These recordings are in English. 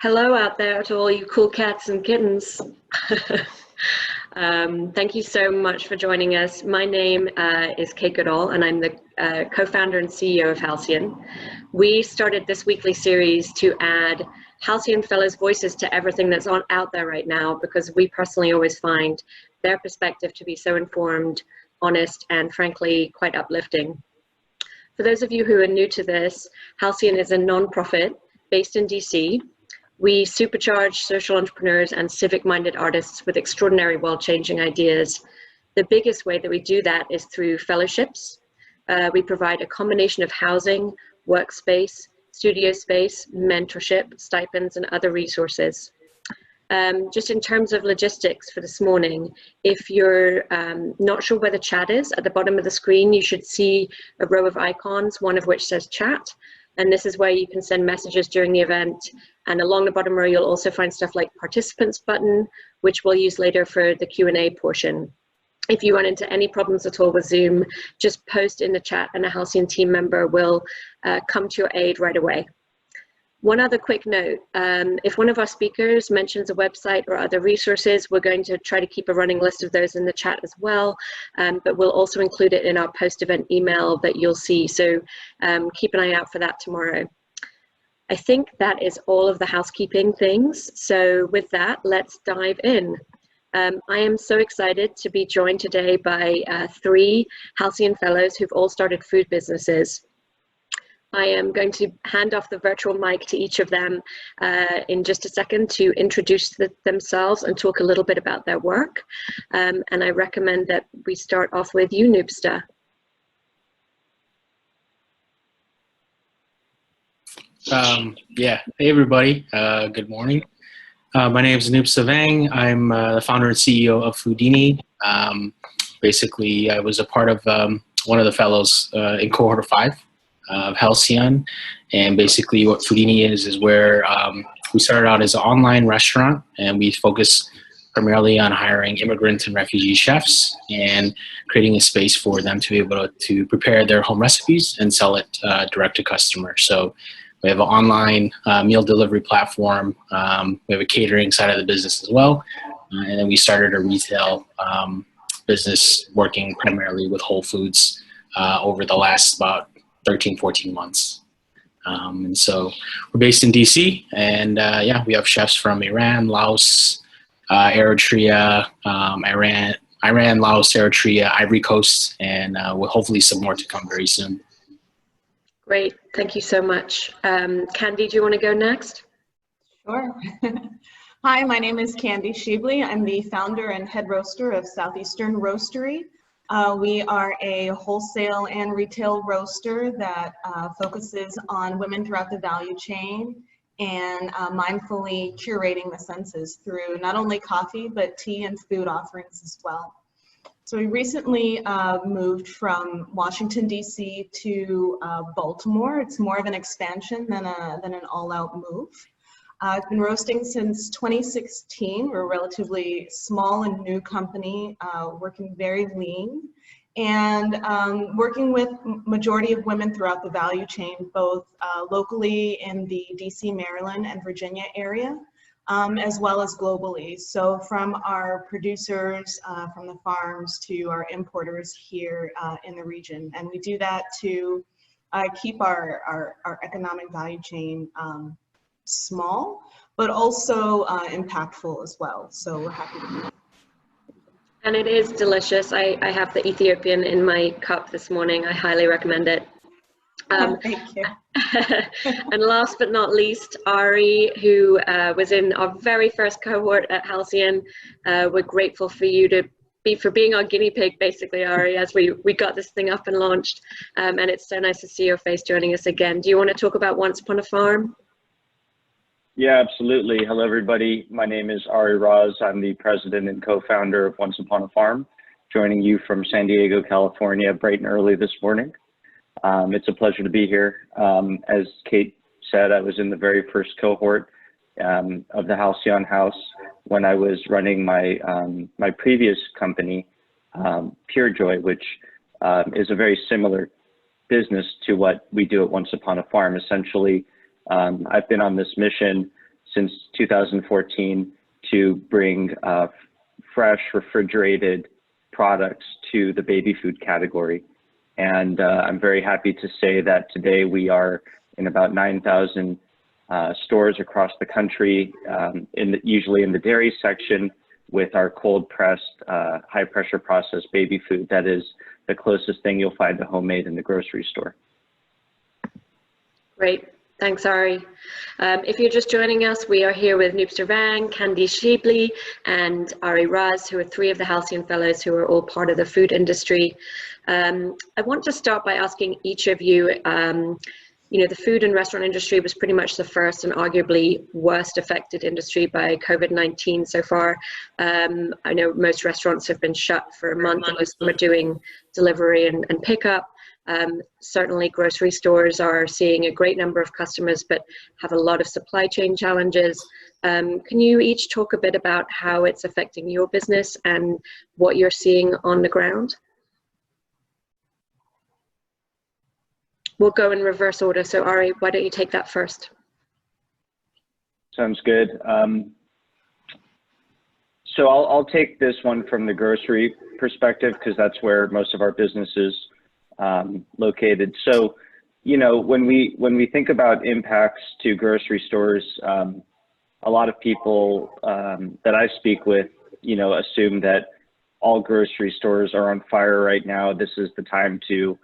Hello out there to all you cool cats and kittens. Thank you so much for joining us. My name is Kate Goodall, and I'm the co-founder and CEO of Halcyon. We started this weekly series to add Halcyon Fellows' voices to everything that's out there right now, because we personally always find their perspective to be so informed, honest, and frankly, quite uplifting. For those of you who are new to this, Halcyon is a non-profit based in DC. We supercharge social entrepreneurs and civic-minded artists with extraordinary world-changing ideas. The biggest way that we do that is through fellowships. We provide a combination of housing, workspace, studio space, mentorship, stipends, and other resources. Just in terms of logistics for this morning, if you're not sure where the chat is, at the bottom of the screen, you should see a row of icons, one of which says chat. And this is where you can send messages during the event. And along the bottom row, you'll also find stuff like participants button, which we'll use later for the Q&A portion. If you run into any problems at all with Zoom, just post in the chat and a Halcyon team member will come to your aid right away. One other quick note, if one of our speakers mentions a website or other resources, we're going to try to keep a running list of those in the chat as well, but we'll also include it in our post-event email that you'll see, so keep an eye out for that tomorrow. I think that is all of the housekeeping things, so with that, let's dive in. I am so excited to be joined today by 3 Halcyon Fellows who've all started food businesses. I am going to hand off the virtual mic to each of them in just a second to introduce themselves and talk a little bit about their work. And I recommend that we start off with you, Noobsta. Yeah, hey everybody, good morning. My name is Noobsta Vang. I'm the founder and CEO of Foodini. Basically, I was a part of one of the fellows in cohort 5. Of Halcyon, and basically what Foodini is where we started out as an online restaurant, and we focus primarily on hiring immigrant and refugee chefs and creating a space for them to be able to prepare their home recipes and sell it direct to customers. So we have an online meal delivery platform. We have a catering side of the business as well, and then we started a retail business working primarily with Whole Foods over the last about 13, 14 months. And so we're based in DC, and yeah, we have chefs from Iran, Laos, Eritrea, Iran, Laos, Eritrea, Ivory Coast, and with hopefully some more to come very soon. Great, thank you so much. Candy, do you want to go next? Sure. Hi, my name is Candy Sheebley. I'm the founder and head roaster of Southeastern Roastery. We are a wholesale and retail roaster that focuses on women throughout the value chain and mindfully curating the senses through not only coffee, but tea and food offerings as well. So we recently moved from Washington, D.C. to Baltimore. It's more of an expansion than an all-out move. I've been roasting since 2016. We're a relatively small and new company, working very lean and working with majority of women throughout the value chain, both locally in the DC, Maryland, and Virginia area, as well as globally. So from our producers, from the farms to our importers here in the region. And we do that to keep our economic value chain small, but also impactful as well. So we're happy to be here. And it is delicious. I have the Ethiopian in my cup this morning. I highly recommend it. Thank you. And last but not least, Ari, who was in our very first cohort at Halcyon. We're grateful for you for being our guinea pig, basically, Ari, as we got this thing up and launched. And it's so nice to see your face joining us again. Do you want to talk about Once Upon a Farm? Yeah, absolutely. Hello, everybody. My name is Ari Raz. I'm the president and co-founder of Once Upon a Farm, joining you from San Diego, California, bright and early this morning. It's a pleasure to be here. As Kate said, I was in the very first cohort of the Halcyon House when I was running my previous company, Pure Joy, which is a very similar business to what we do at Once Upon a Farm. Essentially, I've been on this mission since 2014 to bring fresh, refrigerated products to the baby food category. And I'm very happy to say that today we are in about 9,000 stores across the country, usually in the dairy section, with our cold pressed, high pressure processed baby food. That is the closest thing you'll find to homemade in the grocery store. Great. Thanks, Ari. If you're just joining us, we are here with Noop Servang, Candy Shibli, and Ari Raz, who are three of the Halcyon Fellows who are all part of the food industry. I want to start by asking each of you, the food and restaurant industry was pretty much the first and arguably worst affected industry by COVID-19 so far. I know most restaurants have been shut for a month, although some are doing delivery and pickup. Certainly grocery stores are seeing a great number of customers, but have a lot of supply chain challenges. Can you each talk a bit about how it's affecting your business and what you're seeing on the ground? We'll go in reverse order. So Ari, why don't you take that first? Sounds good. So I'll take this one from the grocery perspective, because that's where most of our business is located. So, when we think about impacts to grocery stores, a lot of people that I speak with, assume that all grocery stores are on fire right now. This is the time to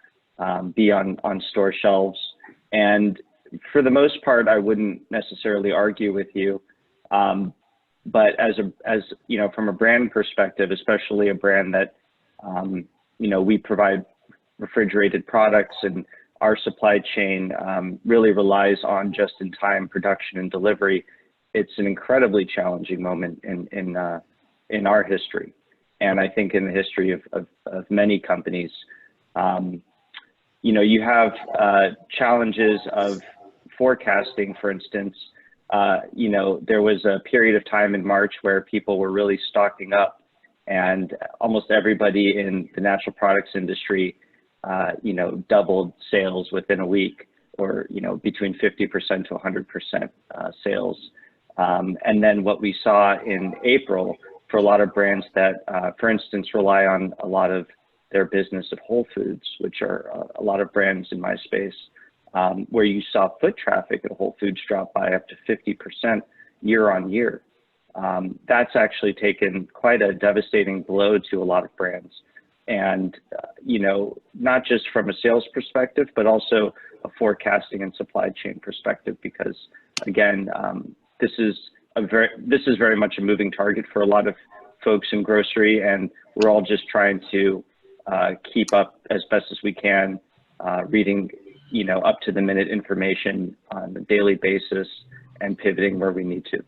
be on store shelves. And for the most part, I wouldn't necessarily argue with you. But from a brand perspective, especially a brand that, we provide refrigerated products, and our supply chain really relies on just-in-time production and delivery. It's an incredibly challenging moment in our history, and I think in the history of many companies. You have challenges of forecasting. For instance, there was a period of time in March where people were really stocking up, and almost everybody in the natural products industry doubled sales within a week, or, between 50% to 100% sales. And then what we saw in April for a lot of brands that, for instance, rely on a lot of their business of Whole Foods, which are a lot of brands in my space, where you saw foot traffic at Whole Foods drop by up to 50% year on year. That's actually taken quite a devastating blow to a lot of brands. And, not just from a sales perspective, but also a forecasting and supply chain perspective, because again, this is very much a moving target for a lot of folks in grocery, and we're all just trying to keep up as best as we can, reading, up to the minute information on a daily basis and pivoting where we need to.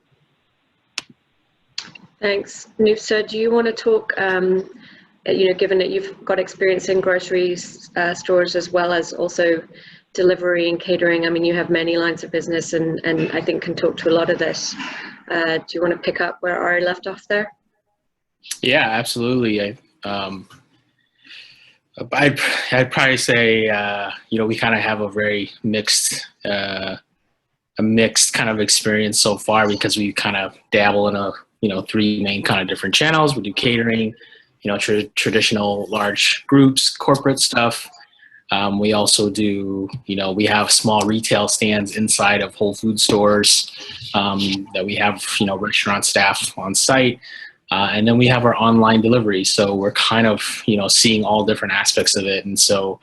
Thanks. Nufsa, do you want to talk, given that you've got experience in grocery stores as well as also delivery and catering? I mean, you have many lines of business and I think can talk to a lot of this. Do you want to pick up where Ari left off there? Yeah, absolutely. I'd probably say, we kind of have a very mixed kind of experience so far, because we kind of dabble in three main kind of different channels. We do catering, traditional large groups, corporate stuff. We also do, we have small retail stands inside of Whole Food stores that we have, restaurant staff on site. And then we have our online delivery. So we're kind of, seeing all different aspects of it. And so,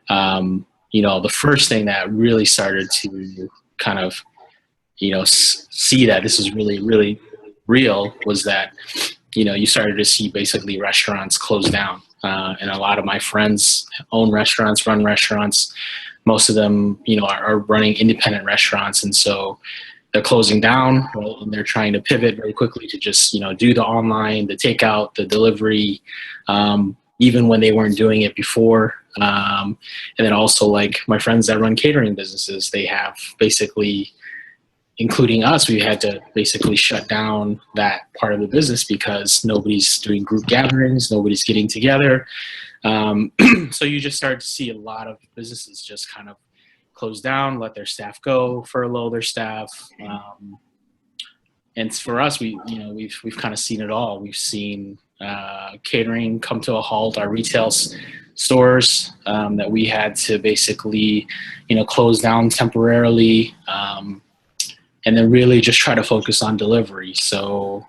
the first thing that really started to kind of, see that this is really, really real was that, you started to see basically restaurants close down. And a lot of my friends own restaurants, run restaurants. Most of them, are running independent restaurants. And so they're closing down, right? And they're trying to pivot very quickly to just, do the online, the takeout, the delivery, even when they weren't doing it before. And then also, like, my friends that run catering businesses, they have basically, including us, we had to basically shut down that part of the business because nobody's doing group gatherings, nobody's getting together. So you just start to see a lot of businesses just kind of close down, let their staff go, furlough their staff. and for us, we've kind of seen it all. We've seen catering come to a halt, our retail stores that we had to basically, close down temporarily, and then really just try to focus on delivery. So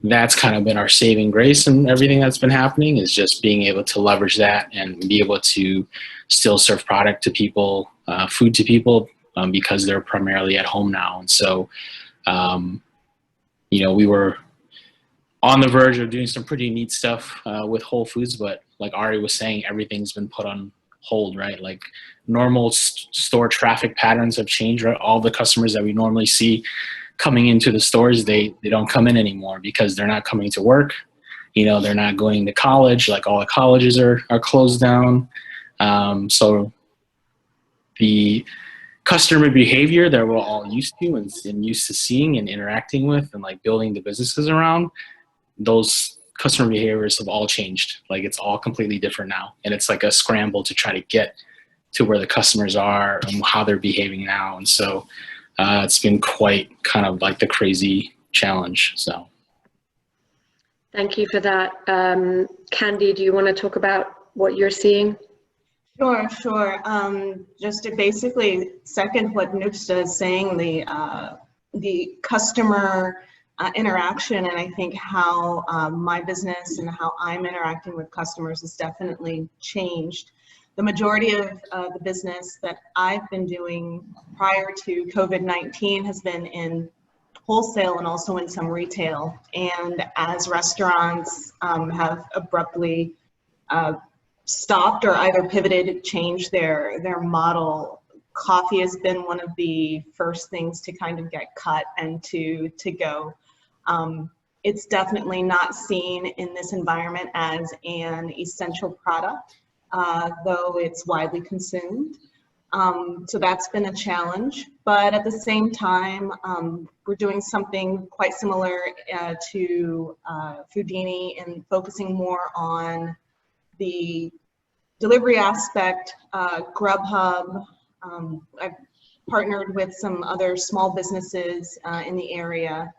that's kind of been our saving grace, and everything that's been happening is just being able to leverage that and be able to still serve product to people, food to people, because they're primarily at home now. And so, we were on the verge of doing some pretty neat stuff with Whole Foods, but like Ari was saying, everything's been put on hold, right? Like normal store traffic patterns have changed, right? All the customers that we normally see coming into the stores, they don't come in anymore because they're not coming to work. They're not going to college. Like all the colleges are closed down. So the customer behavior that we're all used to and used to seeing and interacting with and like building the businesses around, those customer behaviors have all changed. Like it's all completely different now. And it's like a scramble to try to get to where the customers are and how they're behaving now. And so it's been quite kind of like the crazy challenge. So. Thank you for that. Candy, do you want to talk about what you're seeing? Sure. Just to basically second what Nupsa is saying, the customer interaction, and I think how my business and how I'm interacting with customers has definitely changed. The majority of the business that I've been doing prior to COVID-19 has been in wholesale and also in some retail. And as restaurants have abruptly stopped or either pivoted, changed their model, coffee has been one of the first things to kind of get cut and to go. It's definitely not seen in this environment as an essential product, though it's widely consumed. So that's been a challenge, but at the same time, we're doing something quite similar to Foodini and focusing more on the delivery aspect. Grubhub, I've partnered with some other small businesses in the area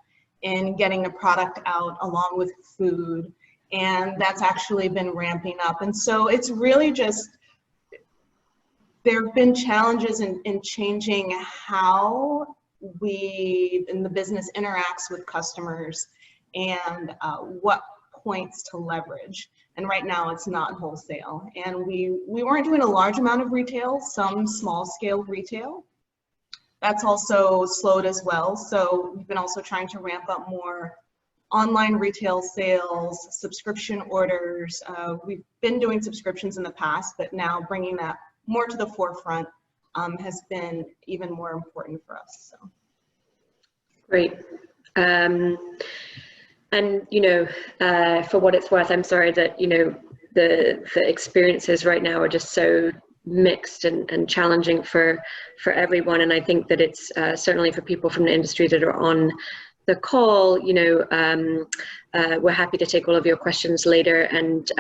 in getting the product out along with food, and that's actually been ramping up. And so it's really just, there have been challenges in changing how we in the business interacts with customers and what points to leverage. And right now it's not wholesale. And we weren't doing a large amount of retail, some small scale retail. That's also slowed as well. So we've been also trying to ramp up more online retail sales, subscription orders. We've been doing subscriptions in the past, but now bringing that more to the forefront has been even more important for us. So. Great. And, for what it's worth, I'm sorry that, the experiences right now are just so mixed and challenging for everyone. And I think that it's certainly for people from the industry that are on the call, we're happy to take all of your questions later, and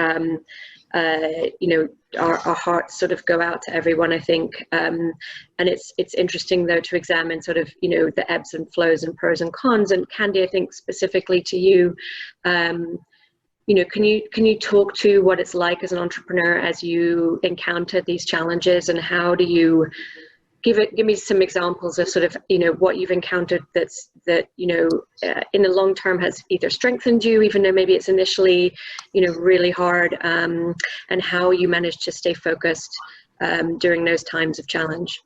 our hearts sort of go out to everyone, I think. And it's interesting though to examine sort of, the ebbs and flows and pros and cons. And Candy, I think specifically to you, can you talk to what it's like as an entrepreneur as you encounter these challenges, and how do you give me some examples of sort of, what you've encountered that in the long term has either strengthened you, even though maybe it's initially, really hard, and how you managed to stay focused during those times of challenge?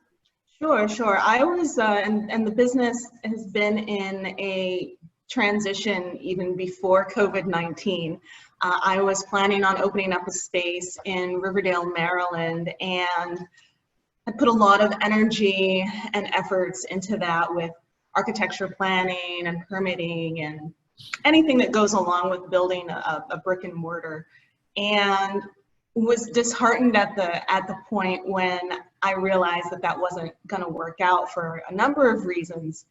Sure. I was, and the business has been in a transition even before COVID-19. I was planning on opening up a space in Riverdale, Maryland, and I put a lot of energy and efforts into that with architecture planning and permitting and anything that goes along with building a brick and mortar, and was disheartened at the point when I realized that wasn't going to work out for a number of reasons.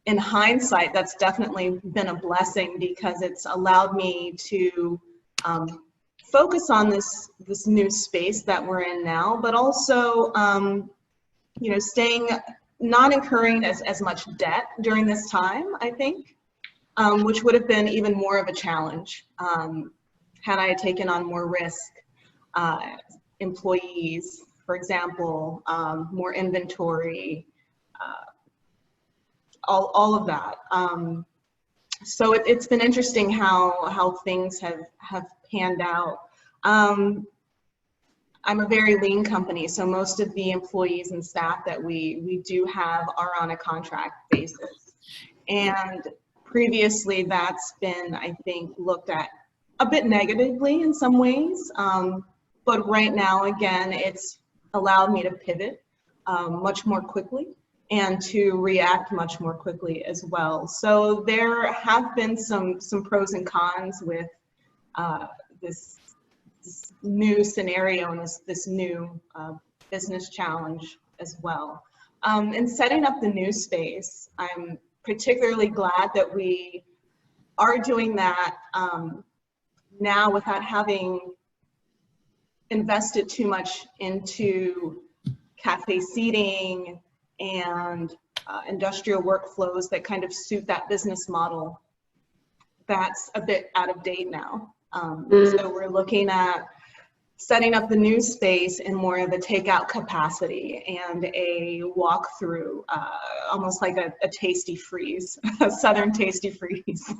In hindsight, that's definitely been a blessing because it's allowed me to focus on this new space that we're in now, but also, staying not incurring as much debt during this time, I think, which would have been even more of a challenge had I taken on more risk, employees, for example, more inventory, all of that. So it's been interesting how things have panned out. I'm a very lean company, so most of the employees and staff that we do have are on a contract basis. And previously that's been, I think, looked at a bit negatively in some ways. But right now, again, it's allowed me to pivot much more quickly and to react much more quickly as well. So there have been some pros and cons with this new scenario and this new business challenge as well. In setting up the new space, I'm particularly glad that we are doing that now without having invested too much into cafe seating and industrial workflows that kind of suit that business model. That's a bit out of date now. So we're looking at setting up the new space in more of a takeout capacity and a walkthrough, almost like a tasty freeze, a Southern tasty freeze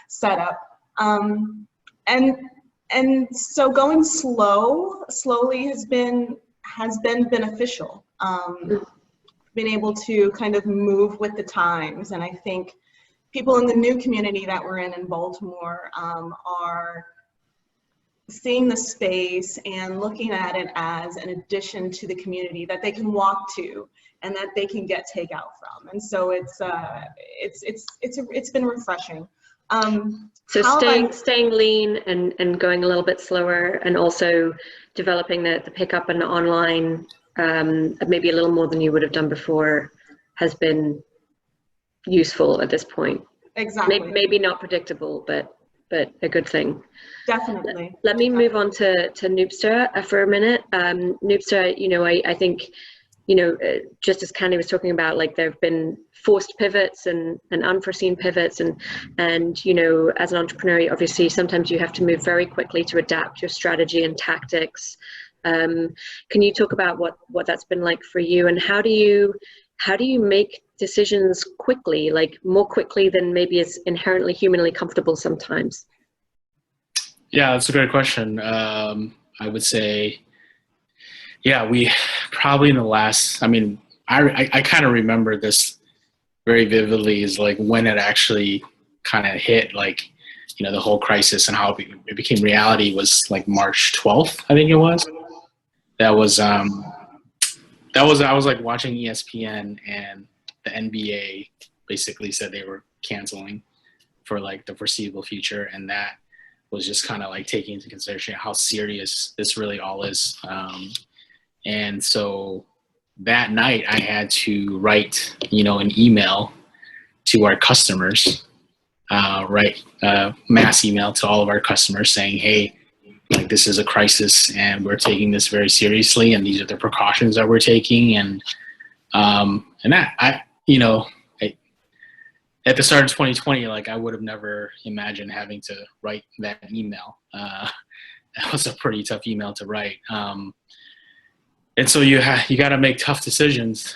setup. And so going slowly has been beneficial. Been able to kind of move with the times, and I think people in the new community that we're in Baltimore are seeing the space and looking at it as an addition to the community that they can walk to and that they can get takeout from. And so it's been refreshing. So staying lean and going a little bit slower, and also developing the pickup and online maybe a little more than you would have done before has been useful at this point. Exactly. Maybe not predictable, but a good thing. Definitely. Let me move on to Noopster for a minute. Noopster, you know, I think, you know, just as Candy was talking about, like there have been forced pivots and unforeseen pivots, and you know, as an entrepreneur, obviously sometimes you have to move very quickly to adapt your strategy and tactics. Can you talk about what that's been like for you, and how do you make decisions quickly, like more quickly than maybe is inherently humanly comfortable sometimes? Yeah, that's a great question. I would say, yeah, we probably in the last, I mean, I kind of remember this very vividly, is like when it actually kind of hit, like, you know, the whole crisis and how it became reality was like March 12th, I think it was. I was like watching ESPN, and the NBA basically said they were canceling for like the foreseeable future, and that was just kind of like taking into consideration how serious this really all is. And so that night I had to write, you know, an email to our customers, write a mass email to all of our customers saying, hey, like this is a crisis and we're taking this very seriously, and these are the precautions that we're taking. And that you know, at the start of 2020, like I would have never imagined having to write that email. That was a pretty tough email to write. And so you got to make tough decisions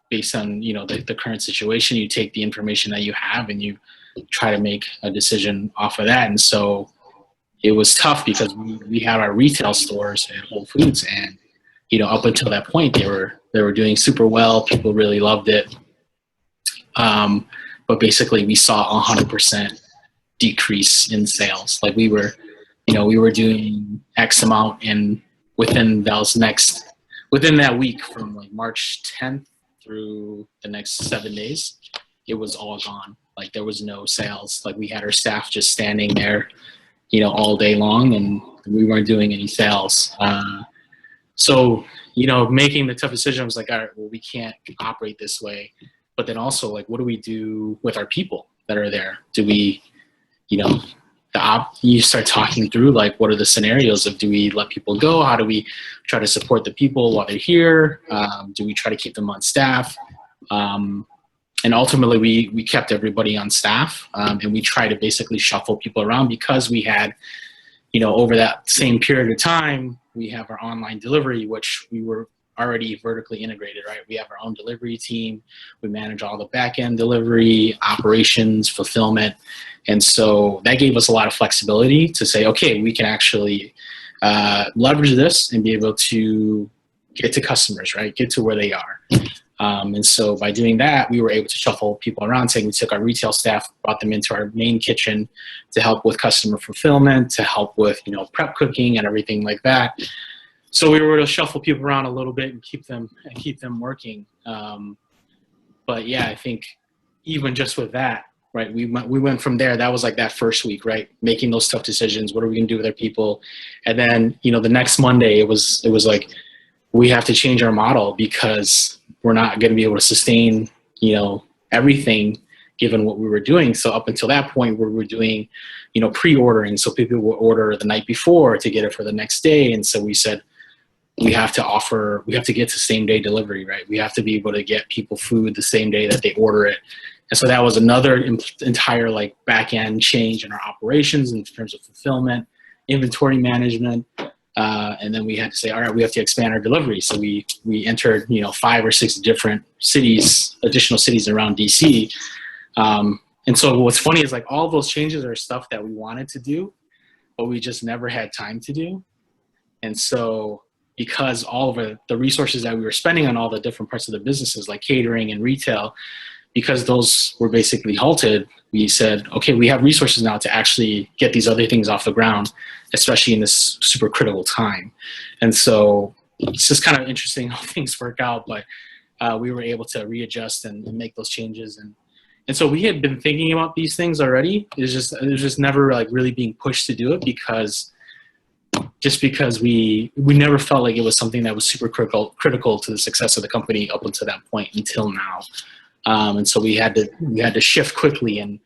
based on, you know, the current situation. You take the information that you have and you try to make a decision off of that. And so it was tough because we had our retail stores at Whole Foods, and, you know, up until that point, they were doing super well. People really loved it. But basically we saw 100% decrease in sales. Like we were doing X amount, and within that week, from like March 10th through the next 7 days, it was all gone. Like there was no sales. Like we had our staff just standing there, you know, all day long, and we weren't doing any sales. So, you know, making the tough decision, I was like, all right, well, we can't operate this way. But then also, like, what do we do with our people that are there? Do we, you know, you start talking through like, what are the scenarios of, do we let people go? How do we try to support the people while they're here? Do we try to keep them on staff? And ultimately we kept everybody on staff, and we tried to basically shuffle people around because we had, over that same period of time, we have our online delivery, which we were already vertically integrated, right? We have our own delivery team. We manage all the back-end delivery, operations, fulfillment. And so that gave us a lot of flexibility to say, okay, we can actually leverage this and be able to get to customers, right? Get to where they are. And so by doing that, we were able to shuffle people around, saying we took our retail staff, brought them into our main kitchen to help with customer fulfillment, to help with, prep cooking and everything like that. So we were able to shuffle people around a little bit and keep them working. But yeah, I think even just with that, right, we went from there. That was like that first week, right? Making those tough decisions. What are we gonna do with our people? And then, the next Monday, it was like, we have to change our model because we're not gonna be able to sustain, everything given what we were doing. So up until that point, we were doing, pre-ordering. So people would order the night before to get it for the next day. And so we said, we have to get to same day delivery, right? We have to be able to get people food the same day that they order it. And so that was another entire like back end change in our operations in terms of fulfillment, inventory management. And then we had to say, all right, we have to expand our delivery. So we entered, 5 or 6 different cities, additional cities around DC. And so what's funny is like all those changes are stuff that we wanted to do, but we just never had time to do. And so because all of the resources that we were spending on all the different parts of the businesses like catering and retail, because those were basically halted, we said, okay, we have resources now to actually get these other things off the ground, especially in this super critical time. And so it's just kind of interesting how things work out, but we were able to readjust and make those changes. And so we had been thinking about these things already. It was just never like really being pushed to do it because we never felt like it was something that was super critical to the success of the company up until that point until now. And so we had to shift quickly and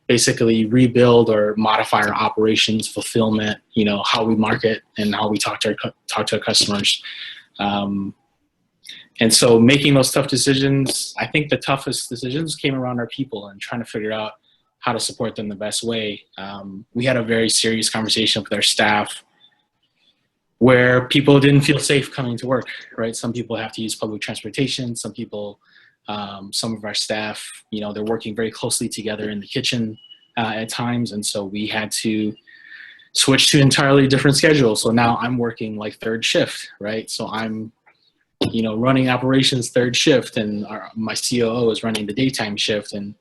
basically rebuild or modify our operations, fulfillment, how we market and how we talk to our customers. And so making those tough decisions, I think the toughest decisions came around our people and trying to figure out how to support them the best way. We had a very serious conversation with our staff where people didn't feel safe coming to work, right? Some people have to use public transportation. Some people, some of our staff, they're working very closely together in the kitchen at times. And so we had to switch to entirely different schedules. So now I'm working like third shift, right? So I'm, running operations third shift and my COO is running the daytime shift. And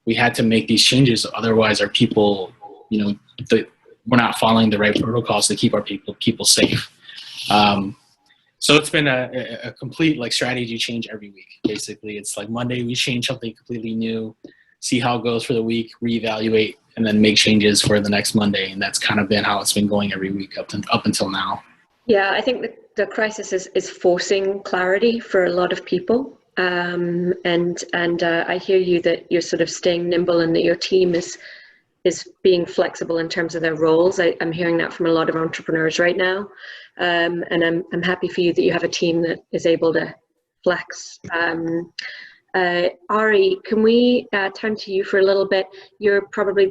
we had to make these changes. Otherwise our people, we're not following the right protocols to keep our people safe. So it's been a complete like strategy change every week. Basically, it's like Monday we change something completely new, see how it goes for the week, reevaluate, and then make changes for the next Monday. And that's kind of been how it's been going every week up until now. Yeah, I think the crisis is forcing clarity for a lot of people. And I hear you that you're sort of staying nimble and that your team is being flexible in terms of their roles. I'm hearing that from a lot of entrepreneurs right now. And I'm happy for you that you have a team that is able to flex. Ari, can we turn to you for a little bit? You're probably,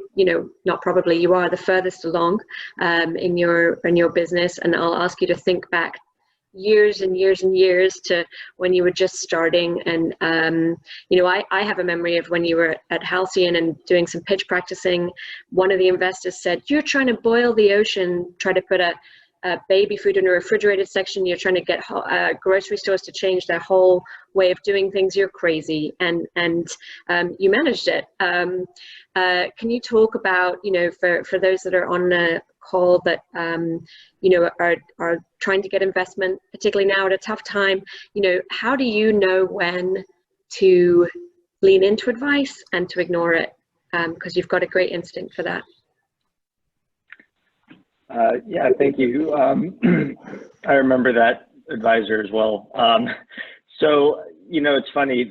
not probably, you are the furthest along in your business, and I'll ask you to think back years and years and years to when you were just starting. And I have a memory of when you were at Halcyon and doing some pitch practicing. One of the investors said, "You're trying to boil the ocean, try to put a baby food in a refrigerated section. You're trying to get grocery stores to change their whole way of doing things. You're crazy." And you managed it. Can you talk about, for those that are on the call that are trying to get investment, particularly now at a tough time, how do you know when to lean into advice and to ignore it? Because you've got a great instinct for that. Yeah, thank you. I remember that advisor as well. So, it's funny,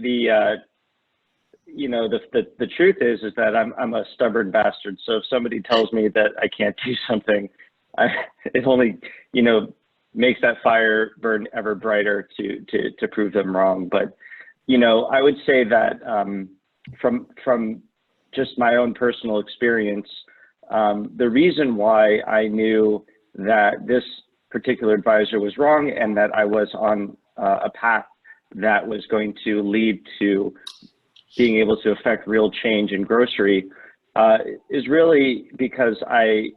the truth is that I'm a stubborn bastard. So if somebody tells me that I can't do something, it only, makes that fire burn ever brighter to prove them wrong. But, I would say that from just my own personal experience, the reason why I knew that this particular advisor was wrong and that I was on a path that was going to lead to being able to affect real change in grocery is really because I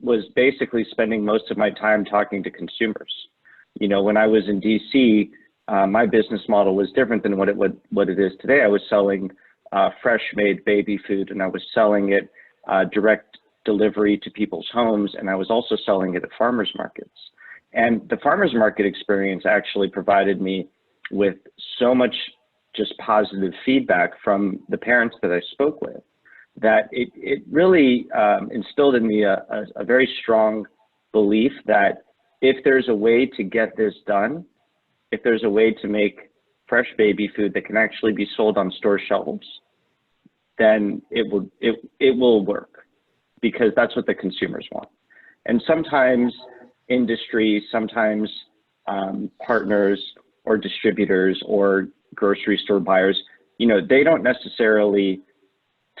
was basically spending most of my time talking to consumers. When I was in DC, my business model was different than what it is today. I was selling fresh made baby food, and I was selling it direct delivery to people's homes, and I was also selling it at farmers markets. And the farmers market experience actually provided me with so much just positive feedback from the parents that I spoke with, that it really instilled in me a very strong belief that if there's a way to get this done, if there's a way to make fresh baby food that can actually be sold on store shelves, then it will work, because that's what the consumers want. And sometimes industry, sometimes partners or distributors or grocery store buyers, they don't necessarily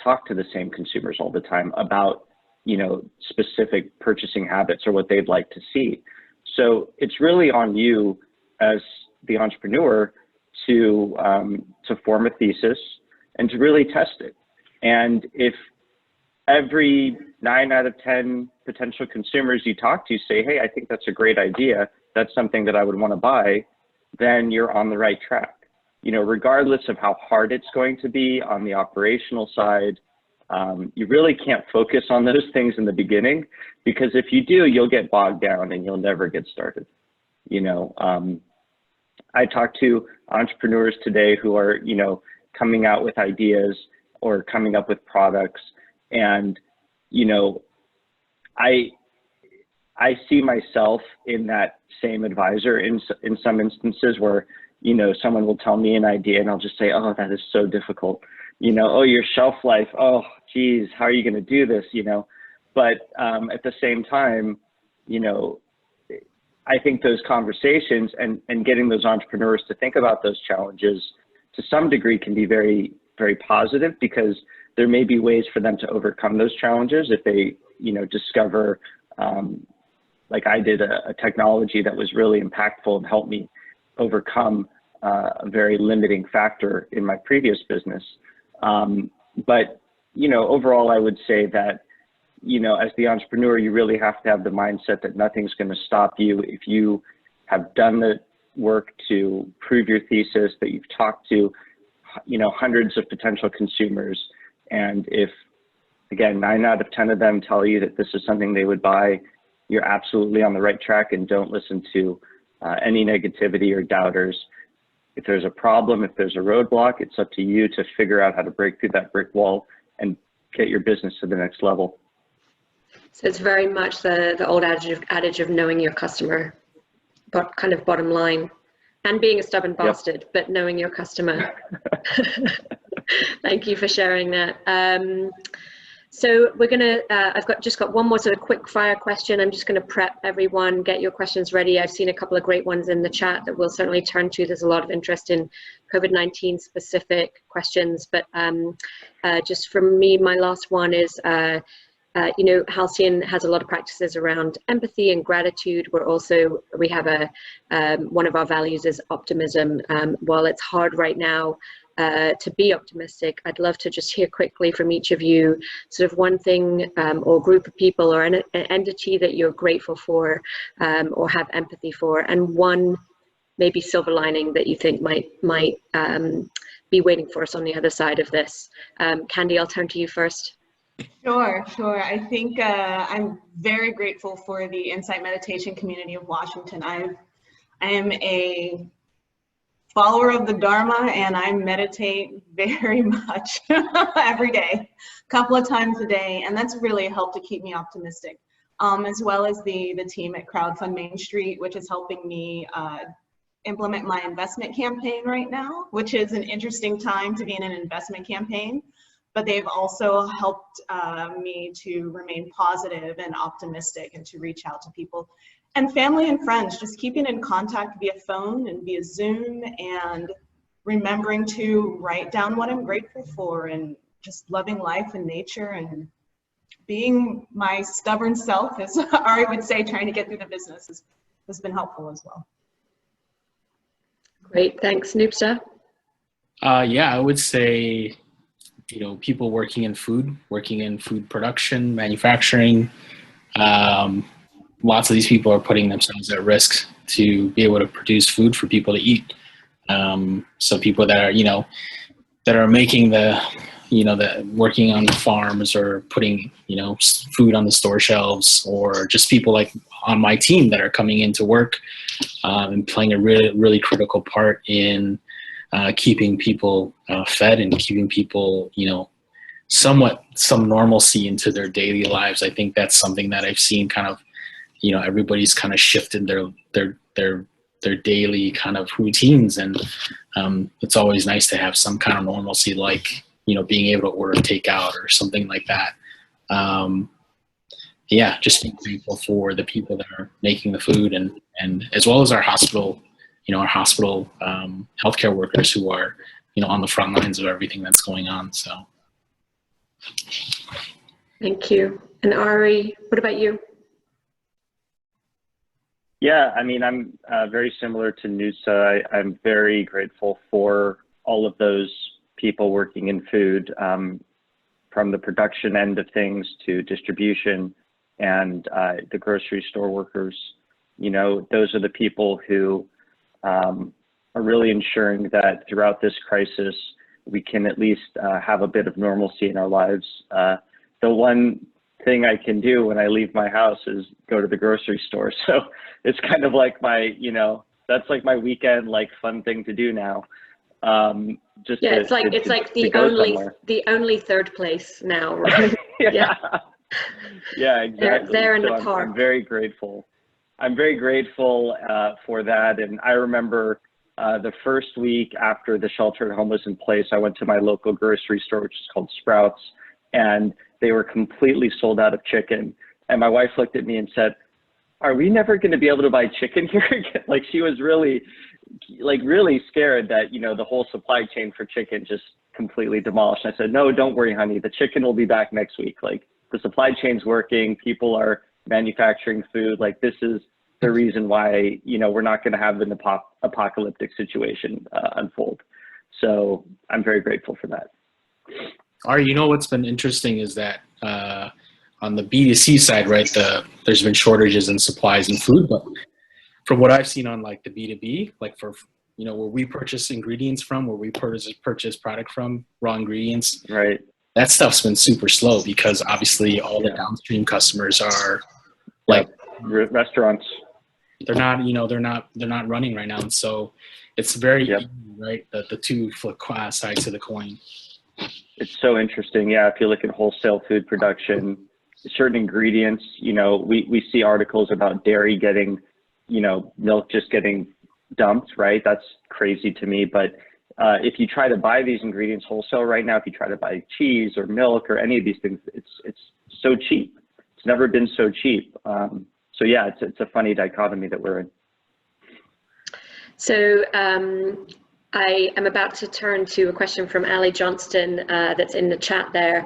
talk to the same consumers all the time about, specific purchasing habits or what they'd like to see. So it's really on you as the entrepreneur to form a thesis and to really test it. And if every 9 out of 10 potential consumers you talk to say, hey, I think that's a great idea, that's something that I would want to buy, then you're on the right track. Regardless of how hard it's going to be on the operational side, you really can't focus on those things in the beginning, because if you do, you'll get bogged down and you'll never get started. I talk to entrepreneurs today who are, coming out with ideas or coming up with products, and, I see myself in that same advisor in some instances where, someone will tell me an idea and I'll just say, oh, that is so difficult. Oh, your shelf life. Oh, geez, how are you going to do this? But at the same time, I think those conversations and getting those entrepreneurs to think about those challenges to some degree can be very, very positive, because there may be ways for them to overcome those challenges if they, discover, like I did, a technology that was really impactful and helped me overcome a very limiting factor in my previous business. But, overall, I would say that, as the entrepreneur, you really have to have the mindset that nothing's going to stop you. If you have done the work to prove your thesis, that you've talked to, hundreds of potential consumers, and if, again, 9 out of 10 of them tell you that this is something they would buy, you're absolutely on the right track, and don't listen to any negativity or doubters. If there's a problem, if there's a roadblock, it's up to you to figure out how to break through that brick wall and get your business to the next level. So it's very much the old adage of knowing your customer, but kind of bottom line, and being a stubborn bastard, yep. But knowing your customer. Thank you for sharing that. So we're gonna, I've just got one more sort of quick fire question. I'm just gonna prep everyone, get your questions ready. I've seen a couple of great ones in the chat that we'll certainly turn to. There's a lot of interest in COVID-19 specific questions, but just from me, my last one is, Halcyon has a lot of practices around empathy and gratitude. We have one of our values is optimism. While it's hard right now to be optimistic, I'd love to just hear quickly from each of you sort of one thing or group of people or an entity that you're grateful for or have empathy for, and one maybe silver lining that you think might be waiting for us on the other side of this. Candy, I'll turn to you first. Sure. I think I'm very grateful for the Insight Meditation community of Washington. I am a follower of the Dharma, and I meditate very much every day, a couple of times a day, and that's really helped to keep me optimistic, as well as the team at Crowdfund Main Street, which is helping me implement my investment campaign right now, which is an interesting time to be in an investment campaign. But they've also helped me to remain positive and optimistic and to reach out to people. And family and friends, just keeping in contact via phone and via Zoom, and remembering to write down what I'm grateful for, and just loving life and nature, and being my stubborn self, as Ari would say, trying to get through the business has been helpful as well. Great, thanks. Nupsa? Yeah, I would say, people working in food production, manufacturing, lots of these people are putting themselves at risk to be able to produce food for people to eat. So people that are, that are making working on the farms, or putting, food on the store shelves, or just people like on my team that are coming into work and playing a really, really critical part in keeping people fed and keeping people, somewhat some normalcy into their daily lives. I think that's something that I've seen kind of, everybody's kind of shifted their daily kind of routines, and it's always nice to have some kind of normalcy, like, being able to order takeout or something like that. Yeah, just being thankful for the people that are making the food, and as well as our hospital, healthcare workers who are, on the front lines of everything that's going on. So. Thank you. And Ari, what about you? Yeah, I mean, I'm very similar to Nusa. I'm very grateful for all of those people working in food, from the production end of things to distribution, and the grocery store workers. Those are the people who are really ensuring that throughout this crisis, we can at least have a bit of normalcy in our lives. The one thing I can do when I leave my house is go to the grocery store. So it's kind of like my, that's like my weekend, like, fun thing to do now. Just yeah, it's like the only third place now, right? Yeah. Yeah, exactly. There in so the park. I'm very grateful. I'm very grateful for that. And I remember the first week after the shelter at home was in place, I went to my local grocery store, which is called Sprouts, and they were completely sold out of chicken. And my wife looked at me and said, "Are we never going to be able to buy chicken here again?" Like, she was really scared that, the whole supply chain for chicken just completely demolished. I said, "No, don't worry, honey. The chicken will be back next week. Like, the supply chain's working. People are manufacturing food. Like, this is the reason why, we're not going to have an apocalyptic situation unfold." So I'm very grateful for that. Ari, what's been interesting is that on the B2C side, right, there's been shortages in supplies and food, but from what I've seen on, like, the B2B, like, for, where we purchase ingredients from, where we purchase product from, raw ingredients, right, that stuff's been super slow, because obviously all the downstream customers are like restaurants. They're not, they're not running right now, and so it's very easy, right? The two flip sides of the coin. It's so interesting. Yeah, if you look at wholesale food production, certain ingredients, we see articles about dairy getting, milk just getting dumped, right? That's crazy to me. But if you try to buy these ingredients wholesale right now, if you try to buy cheese or milk or any of these things, it's so cheap. It's never been so cheap. So yeah, it's a funny dichotomy that we're in. So I am about to turn to a question from Ali Johnston that's in the chat there,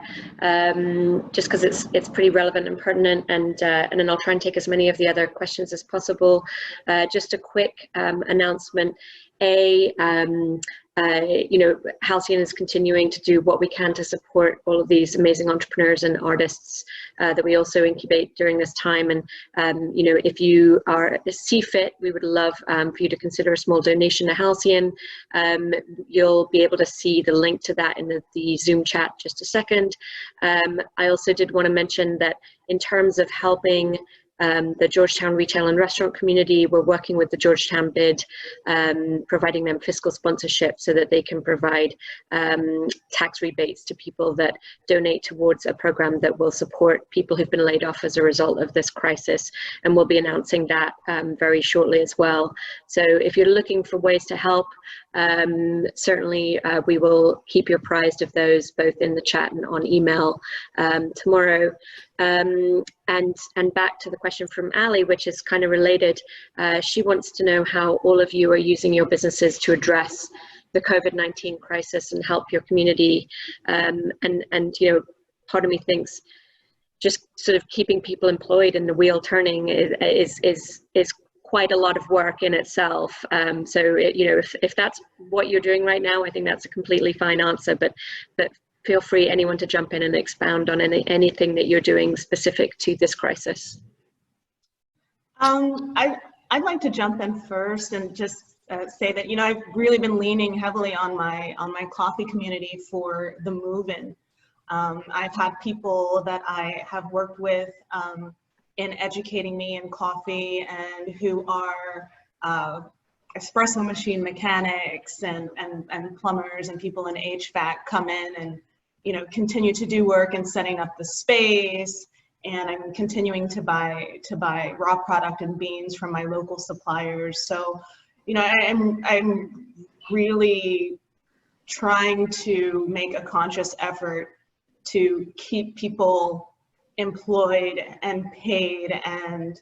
just because it's pretty relevant and pertinent, and then I'll try and take as many of the other questions as possible. Just a quick announcement. Halcyon is continuing to do what we can to support all of these amazing entrepreneurs and artists that we also incubate during this time. And, if you see fit, we would love for you to consider a small donation to Halcyon. You'll be able to see the link to that in the Zoom chat just a second. I also did want to mention that in terms of helping the Georgetown retail and restaurant community. We're working with the Georgetown bid, providing them fiscal sponsorship so that they can provide tax rebates to people that donate towards a program that will support people who've been laid off as a result of this crisis. And we'll be announcing that very shortly as well. So if you're looking for ways to help, certainly we will keep you apprised of those both in the chat and on email tomorrow. And back to the question from Ali, which is kind of related. She wants to know how all of you are using your businesses to address the COVID-19 crisis and help your community. And you know, part of me thinks just sort of keeping people employed and the wheel turning is quite a lot of work in itself. So you know, if that's what you're doing right now, I think that's a completely fine answer. But feel free, anyone, to jump in and expound on anything that you're doing specific to this crisis. I'd like to jump in first and just say that, you know, I've really been leaning heavily on my coffee community for the move-in. I've had people that I have worked with in educating me in coffee and who are espresso machine mechanics and plumbers and people in HVAC come in and, you know, continue to do work in setting up the space. And I'm continuing to buy raw product and beans from my local suppliers. So, you know, I'm really trying to make a conscious effort to keep people employed and paid and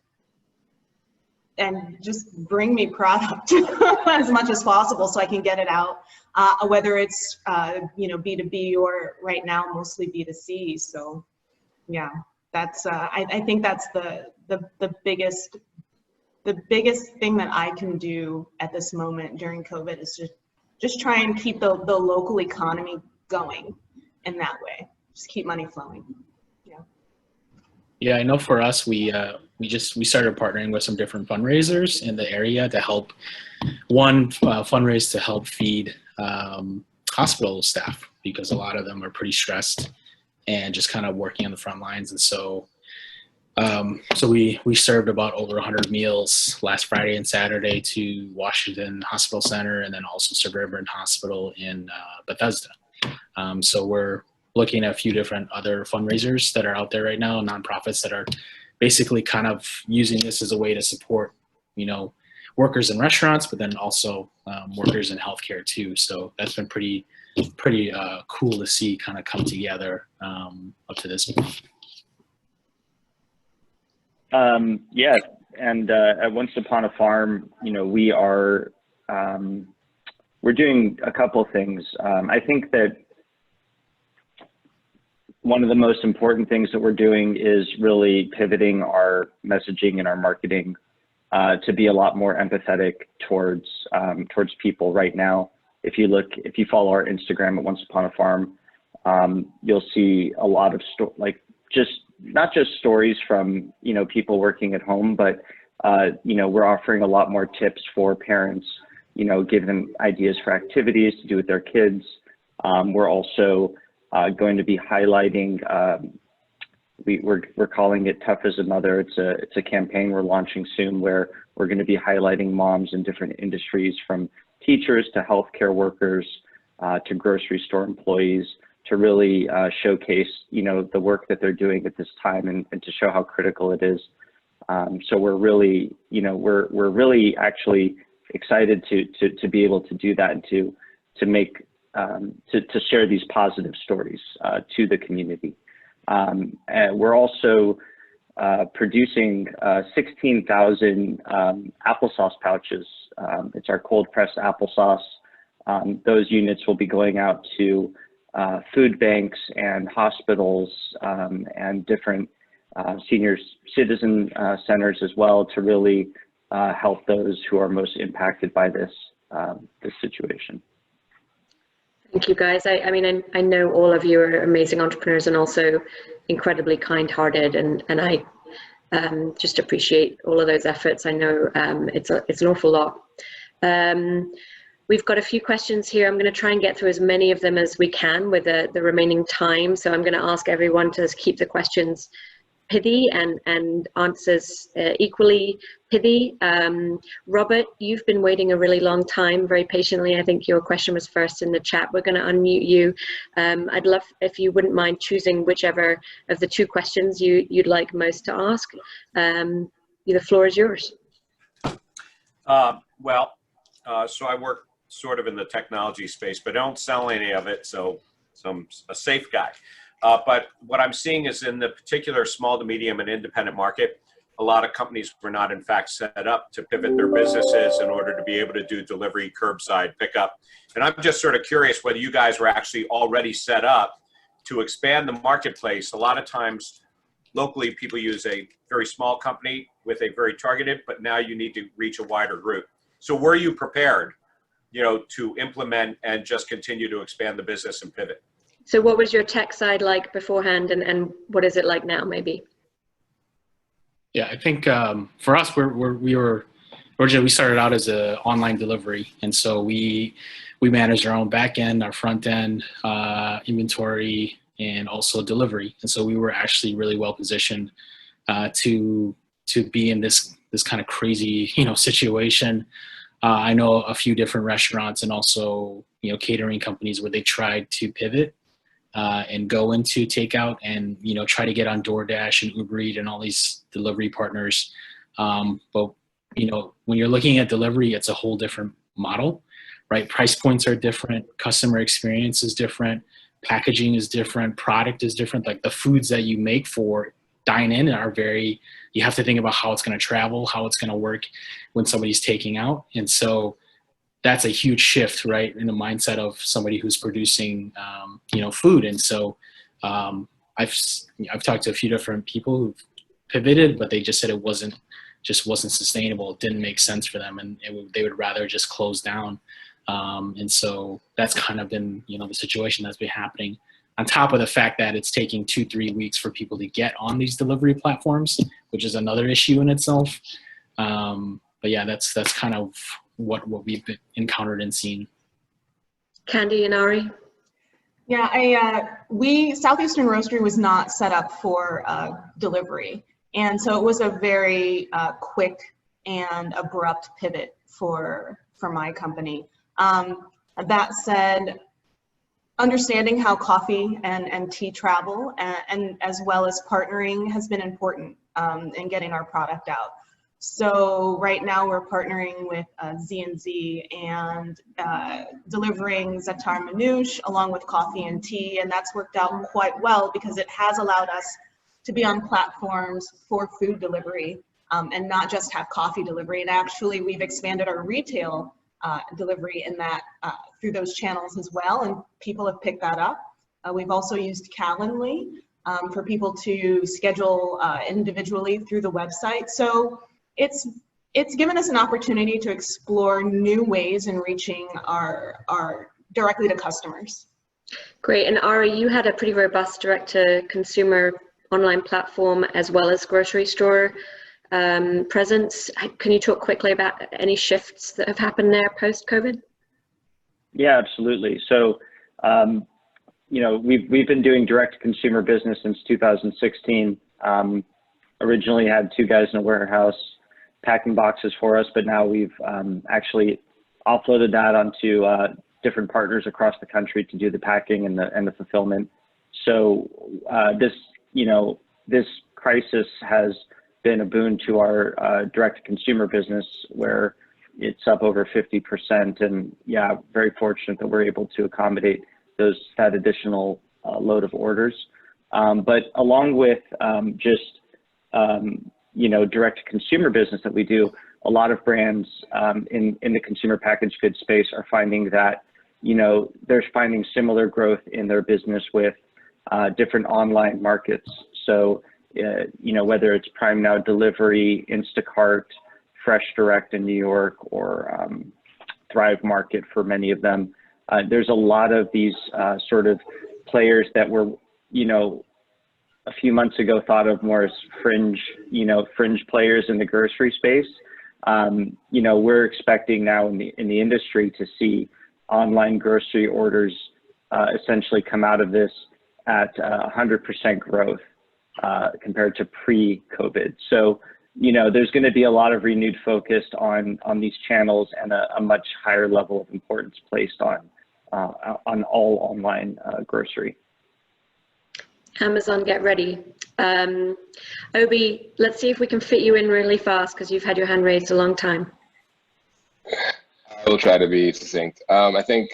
just bring me product as much as possible so I can get it out, whether it's, you know, B2B or right now mostly B2C. So yeah, that's, I think that's the biggest thing that I can do at this moment during COVID is just try and keep the local economy going in that way. Just keep money flowing. Yeah, I know for us, we started partnering with some different fundraisers in the area to help, fundraise to help feed hospital staff, because a lot of them are pretty stressed and just kind of working on the front lines. And so we served about over 100 meals last Friday and Saturday to Washington Hospital Center, and then also Suburban Hospital in Bethesda. So we're looking at a few different other fundraisers that are out there right now, nonprofits that are basically kind of using this as a way to support, you know, workers in restaurants, but then also workers in healthcare too. So that's been pretty cool to see kind of come together up to this point. Yeah, and at Once Upon a Farm, you know, we're doing a couple things. I think that one of the most important things that we're doing is really pivoting our messaging and our marketing to be a lot more empathetic towards people right now. If you follow our Instagram at Once Upon a Farm, you'll see a lot of not just stories from, you know, people working at home, but you know, we're offering a lot more tips for parents, you know, give them ideas for activities to do with their kids. We're also going to be highlighting, we're calling it Tough as a Mother. It's a campaign we're launching soon where we're going to be highlighting moms in different industries, from teachers to healthcare workers to grocery store employees, to really showcase, you know, the work that they're doing at this time and to show how critical it is. So we're really, you know, we're really actually excited to be able to do that and to make to share these positive stories to the community. And we're also producing 16,000 applesauce pouches. It's our cold pressed applesauce. Those units will be going out to food banks and hospitals and different senior citizen centers as well, to really help those who are most impacted by this situation. Thank you, guys. I mean, I know all of you are amazing entrepreneurs and also incredibly kind-hearted, and I just appreciate all of those efforts. I know it's an awful lot. We've got a few questions here. I'm going to try and get through as many of them as we can with the remaining time. So I'm going to ask everyone to keep the questions pithy and answers equally pithy. Robert, you've been waiting a really long time, very patiently. I think your question was first in the chat. We're going to unmute you. I'd love if you wouldn't mind choosing whichever of the two questions you'd like most to ask. The floor is yours. So I work sort of in the technology space, but don't sell any of it, so I'm a safe guy. But what I'm seeing is in the particular small to medium and independent market, a lot of companies were not in fact set up to pivot their businesses in order to be able to do delivery, curbside, pickup. And I'm just sort of curious whether you guys were actually already set up to expand the marketplace. A lot of times locally people use a very small company with a very targeted, but now you need to reach a wider group. So were you prepared, to implement and just continue to expand the business and pivot? So what was your tech side like beforehand, and what is it like now, maybe? Yeah, I think for us, we started out as an online delivery, and so we managed our own back end, our front end, inventory, and also delivery. And so we were actually really well positioned to be in this kind of crazy situation. I know a few different restaurants and also catering companies where they tried to pivot and go into takeout and try to get on DoorDash and Uber Eats and all these delivery partners. But when you're looking at delivery, it's a whole different model, right? Price points are different, customer experience is different, packaging is different, product is different. Like the foods that you make for dine-in are you have to think about how it's going to travel, how it's going to work when somebody's taking out. And so that's a huge shift, right, in the mindset of somebody who's producing, food. And so I've talked to a few different people who've pivoted, but they just said it wasn't sustainable. It didn't make sense for them, and they would rather just close down. And so that's kind of been, the situation that's been happening. On top of the fact that it's taking 2-3 weeks for people to get on these delivery platforms, which is another issue in itself. But yeah, that's kind of what we've encountered and seen. Candy and Ari? Yeah, Southeastern Roastery was not set up for delivery. And so it was a very quick and abrupt pivot for my company. That said, understanding how coffee and tea travel and as well as partnering has been important in getting our product out. So right now we're partnering with Z&Z and delivering Zatar Manouche along with coffee and tea, and that's worked out quite well because it has allowed us to be on platforms for food delivery and not just have coffee delivery. And actually we've expanded our retail delivery in that through those channels as well, and people have picked that up. We've also used Calendly for people to schedule individually through the website. So it's given us an opportunity to explore new ways in reaching our directly to customers. Great. And Ari, you had a pretty robust direct-to-consumer online platform as well as grocery store presence. Can you talk quickly about any shifts that have happened there post-COVID? Yeah, absolutely. So, we've been doing direct-to-consumer business since 2016. Originally had 2 guys in a warehouse packing boxes for us, but now we've actually offloaded that onto different partners across the country to do the packing and the fulfillment. So this crisis has been a boon to our direct-to-consumer business, where it's up over 50%, and yeah, very fortunate that we're able to accommodate that additional load of orders. But along with direct-to-consumer business that we do, a lot of brands in the consumer packaged goods space are finding that they're finding similar growth in their business with different online markets. So whether it's Prime Now Delivery, Instacart, Fresh Direct in New York, or Thrive Market for many of them, there's a lot of these sort of players that were a few months ago thought of more as fringe players in the grocery space. We're expecting now in the industry to see online grocery orders essentially come out of this at 100% growth. compared to pre-COVID. So, you know, there's going to be a lot of renewed focus on these channels and a much higher level of importance placed on all online grocery. Amazon, get ready. Obi, let's see if we can fit you in really fast because you've had your hand raised a long time. I will try to be succinct. I think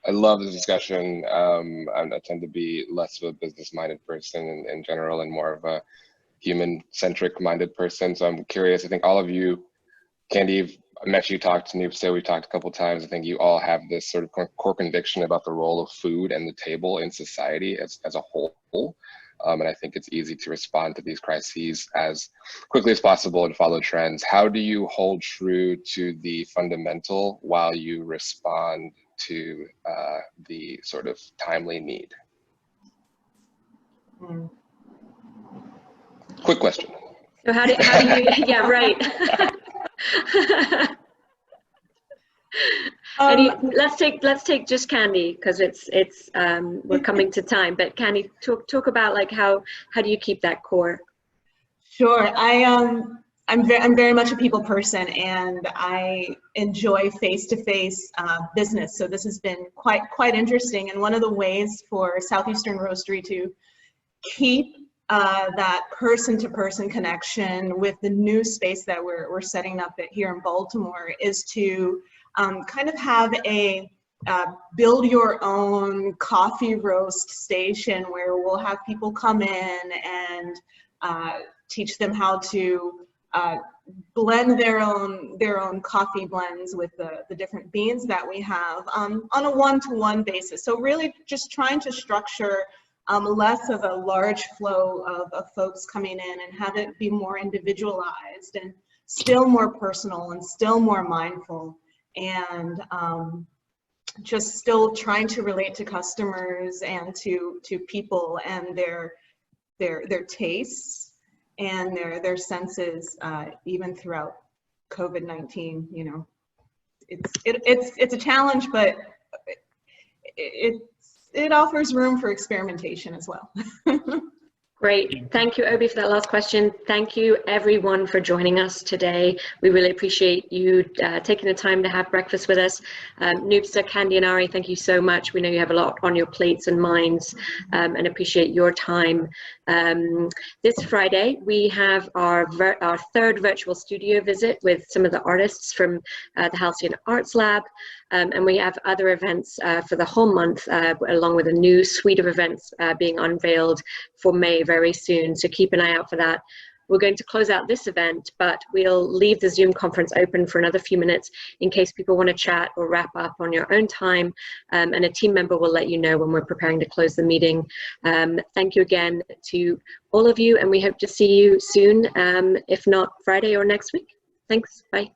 I love this discussion. I tend to be less of a business-minded person in general and more of a human-centric minded person. So I'm curious, I think all of you, Candy, I met you, talked to Noopsa, we've talked a couple of times. I think you all have this sort of core conviction about the role of food and the table in society as a whole. And I think it's easy to respond to these crises as quickly as possible and follow trends. How do you hold true to the fundamental while you respond to the sort of timely need? Quick question. So how do you, yeah, right. Let's take just Candy because it's we're coming to time. But Candy, talk about like how do you keep that core? Sure. I'm very much a people person, and I enjoy face-to-face business. So this has been quite interesting. And one of the ways for Southeastern Roastery to keep that person-to-person connection with the new space that we're setting up here in Baltimore is to kind of have a build your own coffee roast station where we'll have people come in and teach them how to blend their own coffee blends with the different beans that we have on a one-to-one basis. So really just trying to structure less of a large flow of folks coming in and have it be more individualized and still more personal and still more mindful, and just still trying to relate to customers and to people and their tastes and their senses, even throughout COVID-19. You know, it's a challenge, but it offers room for experimentation as well. Great. Thank you, Obi, for that last question. Thank you, everyone, for joining us today. We really appreciate you taking the time to have breakfast with us. Noopsa, Candy, and Ari, thank you so much. We know you have a lot on your plates and minds, and appreciate your time. This Friday, we have our third virtual studio visit with some of the artists from the Halcyon Arts Lab. And we have other events for the whole month, along with a new suite of events being unveiled for May very soon. So keep an eye out for that. We're going to close out this event, but we'll leave the Zoom conference open for another few minutes in case people want to chat or wrap up on your own time. And a team member will let you know when we're preparing to close the meeting. Thank you again to all of you, and we hope to see you soon, if not Friday or next week. Thanks. Bye.